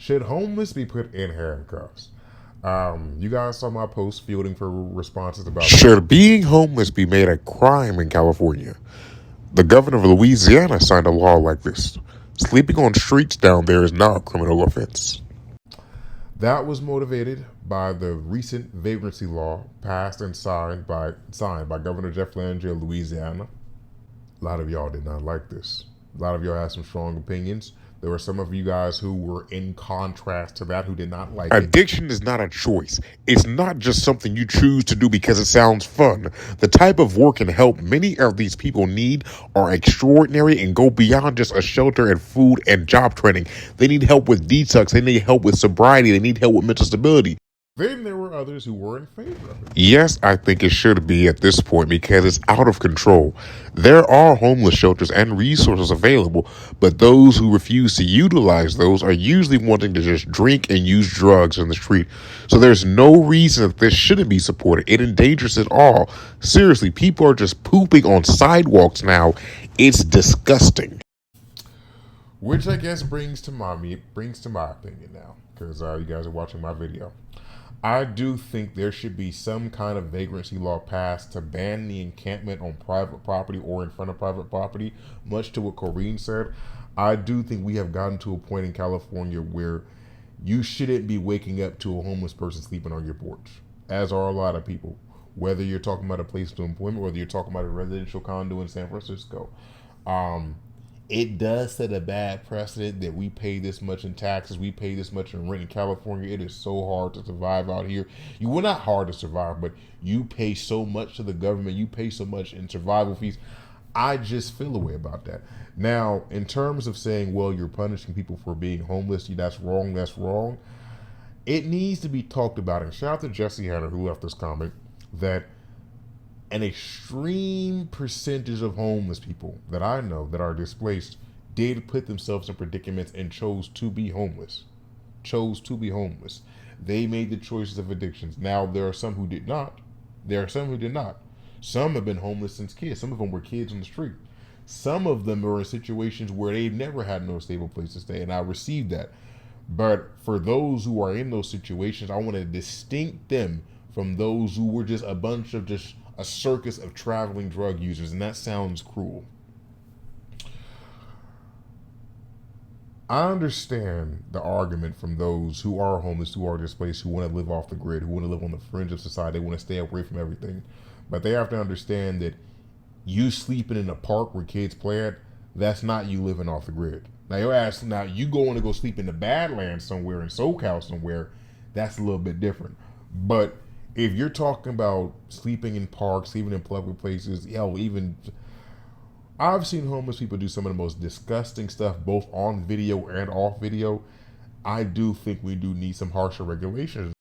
Should homeless be put in handcuffs? You guys saw my post fielding for responses about this. Should being homeless be made a crime in California? The governor of Louisiana signed a law like this. Sleeping on streets down there is not a criminal offense. That was motivated by the recent vagrancy law passed and signed by Governor Jeff Landry of Louisiana. A lot of y'all did not like this. A lot of y'all had some strong opinions. There were some of you guys who were in contrast to that who did not like it. Addiction is not a choice. It's not just something you choose to do because it sounds fun. The type of work and help many of these people need are extraordinary and go beyond just a shelter and food and job training. They need help with detox. They need help with sobriety. They need help with mental stability. Then there were others who were in favor of it. Yes, I think it should be at this point because it's out of control. There are homeless shelters and resources available, but those who refuse to utilize those are usually wanting to just drink and use drugs in the street. So there's no reason that this shouldn't be supported. It endangers it all. Seriously, people are just pooping on sidewalks now. It's disgusting. Which I guess brings to my opinion now, because you guys are watching my video. I do think there should be some kind of vagrancy law passed to ban the encampment on private property or in front of private property, much to what Corrine said. I do think we have gotten to a point in California where you shouldn't be waking up to a homeless person sleeping on your porch, as are a lot of people. Whether you're talking about a place of employment, whether you're talking about a residential condo in San Francisco. It does set a bad precedent that we pay this much in taxes, we pay this much in rent in California. It is so hard to survive out here. Well, not hard to survive, but you pay so much to the government, you pay so much in survival fees. I just feel a way about that. Now, in terms of saying, well, you're punishing people for being homeless, that's wrong. It needs to be talked about. And shout out to Jesse Hanner who left this comment that an extreme percentage of homeless people that I know that are displaced did put themselves in predicaments and chose to be homeless. They made the choices of addictions. Now, there are some who did not. Some have been homeless since kids. Some of them were kids on the street. Some of them are in situations where they never had no stable place to stay, and I received that. But for those who are in those situations, I want to distinct them from those who were just a bunch of just a circus of traveling drug users, and that sounds cruel. I understand the argument from those who are homeless, who are displaced, who want to live off the grid, who want to live on the fringe of society, they want to stay away from everything. But they have to understand that you sleeping in a park where kids play at, that's not you living off the grid. Now you going to go sleep in the Badlands somewhere, in SoCal somewhere, that's a little bit different. But if you're talking about sleeping in parks, sleeping in public places, even I've seen homeless people do some of the most disgusting stuff, both on video and off video. I do think we do need some harsher regulations